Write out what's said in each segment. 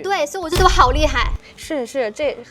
对，所以我觉得我好厉害。是，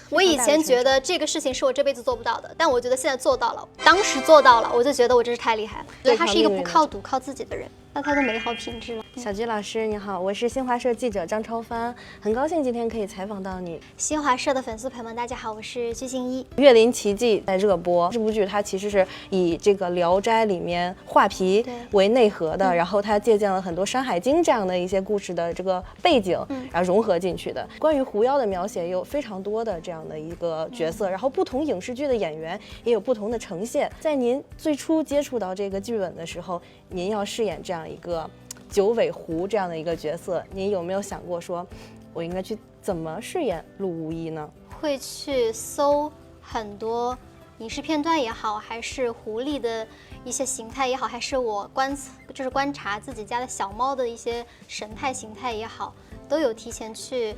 我以前觉得这个事情是我这辈子做不到的，但我觉得现在做到了。当时做到了，我就觉得我真是太厉害了。对，他是一个不靠赌、靠自己的人，那他的美好品质了。小菊老师你好，我是新华社记者张超帆，很高兴今天可以采访到你。新华社的粉丝朋友们，大家好，我是鞠婧祎。岳林奇迹在热播，这部剧它其实是以这个《聊斋》里面画皮为内核的，然后它借鉴了很多《山海经》这样的一些故事的这个背景，然后融合进去的。关于狐妖的描写也有非常多的这样的一个角色，然后不同影视剧的演员也有不同的呈现。在您最初接触到这个剧本的时候，您要饰演这样一个九尾狐这样的一个角色，您有没有想过说，我应该去怎么饰演陆无一呢？会去搜很多影视片段也好，还是狐狸的一些形态也好，还是我观察自己家的小猫的一些神态形态也好，都有提前去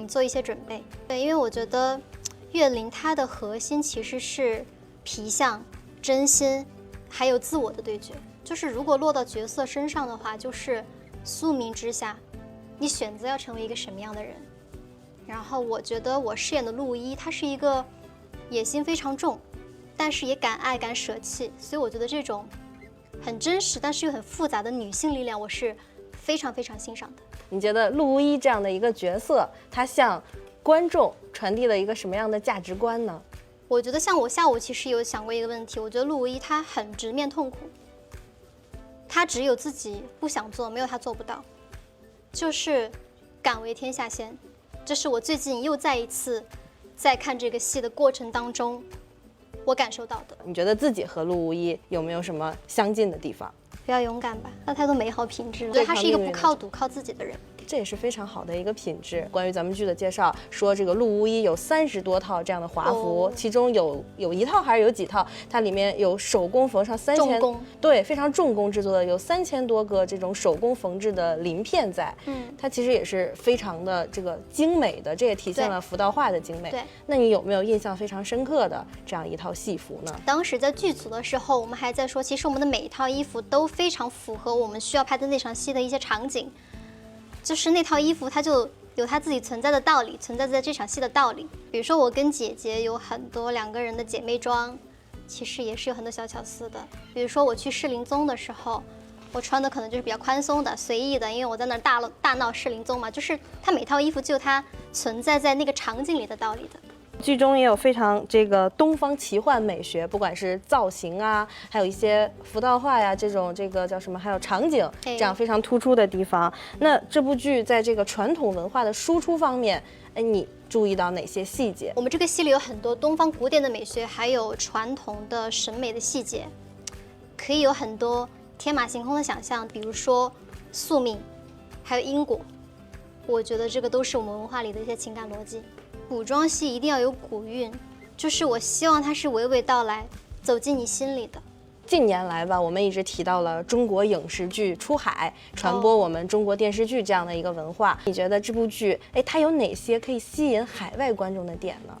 做一些准备。对，因为我觉得岳林它的核心其实是皮相、真心，还有自我的对决。就是如果落到角色身上的话，就是宿命之下，你选择要成为一个什么样的人。然后我觉得我饰演的陆一，她是一个野心非常重，但是也敢爱敢舍弃，所以我觉得这种很真实但是又很复杂的女性力量，我是非常非常欣赏的。你觉得陆无一这样的一个角色，他向观众传递了一个什么样的价值观呢？我觉得像我下午其实有想过一个问题，我觉得陆无一他很直面痛苦，他只有自己不想做，没有他做不到，就是敢为天下先。这是我最近又再一次在看这个戏的过程当中我感受到的。你觉得自己和陆无一有没有什么相近的地方？比较勇敢吧，那太多美好品质了。对，他是一个不靠赌、靠自己的人。这也是非常好的一个品质。关于咱们剧的介绍说，这个陆无一有30多套这样的华服，其中有一套还是有几套，它里面有手工缝上3000，对，非常重工制作的，有3000多个这种手工缝制的鳞片在。它其实也是非常的这个精美的，这也体现了服道画的精美。对，那你有没有印象非常深刻的这样一套戏服呢？当时在剧组的时候，我们还在说，其实我们的每一套衣服都非常符合我们需要拍的那场戏的一些场景。就是那套衣服，它就有它自己存在的道理，存在在这场戏的道理。比如说，我跟姐姐有很多2个人的姐妹装，其实也是有很多小巧思的。比如说，我去士林宗的时候，我穿的可能就是比较宽松的、随意的，因为我在那儿大闹士林宗嘛。就是它每套衣服就有它存在在那个场景里的道理的。剧中也有非常这个东方奇幻美学，不管是造型啊，还有一些服道画呀，这个叫什么，还有场景这样非常突出的地方。那这部剧在这个传统文化的输出方面，你注意到哪些细节？我们这个戏里有很多东方古典的美学，还有传统的审美的细节，可以有很多天马行空的想象，比如说宿命，还有因果。我觉得这个都是我们文化里的一些情感逻辑。古装戏一定要有古韵，就是我希望它是娓娓道来，走进你心里的。近年来吧，我们一直提到了中国影视剧出海，传播我们中国电视剧这样的一个文化。你觉得这部剧，它有哪些可以吸引海外观众的点呢？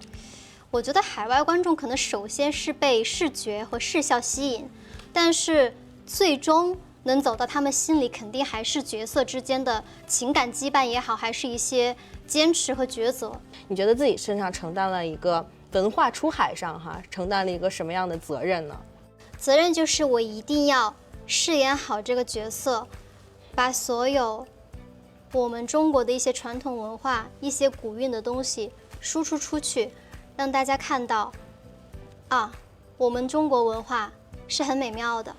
我觉得海外观众可能首先是被视觉和视效吸引，但是最终能走到他们心里，肯定还是角色之间的情感羁绊也好，还是一些坚持和抉择。你觉得自己身上承担了一个文化出海上承担了一个什么样的责任呢？责任就是我一定要饰演好这个角色，把所有我们中国的一些传统文化、一些古韵的东西输出出去，让大家看到我们中国文化是很美妙的。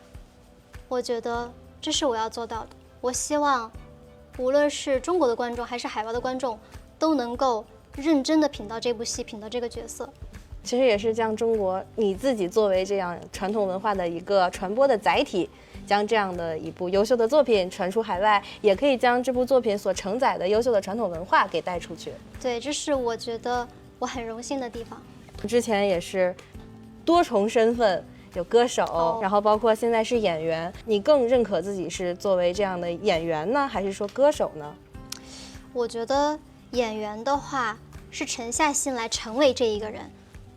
我觉得这是我要做到的。我希望无论是中国的观众还是海外的观众都能够认真的品到这部戏，品到这个角色。其实也是将中国你自己作为这样传统文化的一个传播的载体，将这样的一部优秀的作品传出海外，也可以将这部作品所承载的优秀的传统文化给带出去。对，这是我觉得我很荣幸的地方。之前也是多重身份，有歌手，然后包括现在是演员，你更认可自己是作为这样的演员呢，还是说歌手呢？我觉得演员的话是沉下心来成为这一个人，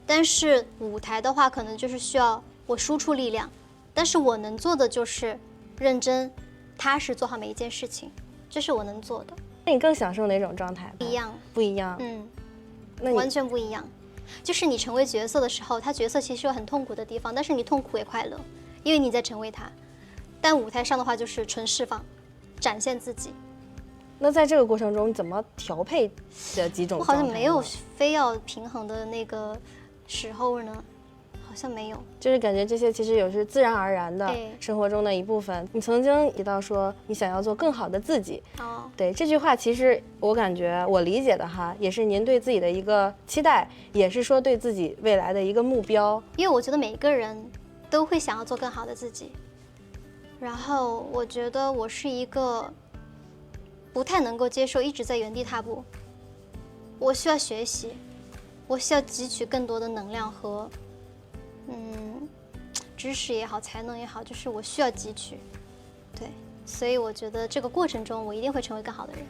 但是舞台的话可能就是需要我输出力量，但是我能做的就是认真踏实做好每一件事情，这是我能做的。那你更享受哪种状态？不一样，不一样。那完全不一样。就是你成为角色的时候，他角色其实有很痛苦的地方，但是你痛苦也快乐，因为你在成为他。但舞台上的话就是纯释放，展现自己。那在这个过程中，怎么调配这几种状态呢？我好像没有非要平衡的那个时候呢，好像没有。就是感觉这些其实也是自然而然的生活中的一部分。你曾经提到说你想要做更好的自己，对，这句话其实我感觉我理解的哈，也是您对自己的一个期待，也是说对自己未来的一个目标。因为我觉得每一个人都会想要做更好的自己，然后我觉得我是一个不太能够接受一直在原地踏步，我需要学习，我需要汲取更多的能量和知识也好，才能也好，就是我需要汲取。对，所以我觉得这个过程中我一定会成为更好的人。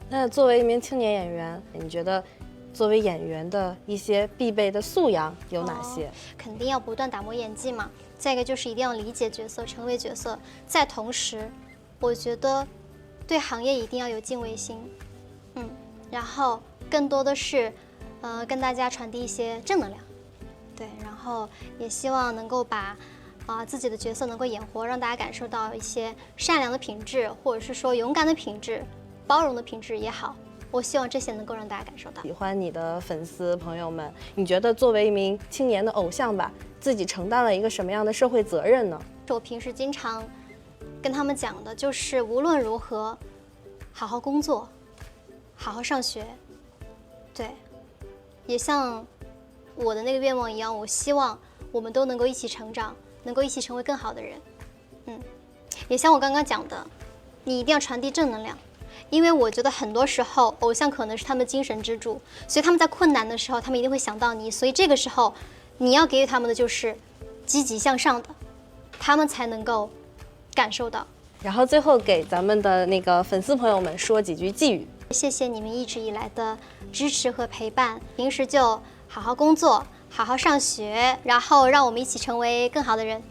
那作为一名青年演员，你觉得作为演员的一些必备的素养有哪些？肯定要不断打磨演技嘛，再一个就是一定要理解角色，成为角色，再同时我觉得对行业一定要有敬畏心，然后更多的是跟大家传递一些正能量，对，然后也希望能够把自己的角色能够演活，让大家感受到一些善良的品质，或者是说勇敢的品质，包容的品质也好，我希望这些能够让大家感受到。喜欢你的粉丝朋友们，你觉得作为一名青年的偶像吧，自己承担了一个什么样的社会责任呢？我平时经常跟他们讲的就是无论如何好好工作，好好上学，对，也像我的那个愿望一样，我希望我们都能够一起成长，能够一起成为更好的人。也像我刚刚讲的，你一定要传递正能量，因为我觉得很多时候偶像可能是他们精神支柱，所以他们在困难的时候他们一定会想到你，所以这个时候你要给予他们的就是积极向上的，他们才能够感受到。然后最后给咱们的那个粉丝朋友们说几句寄语。谢谢你们一直以来的支持和陪伴，平时就好好工作，好好上学，然后让我们一起成为更好的人。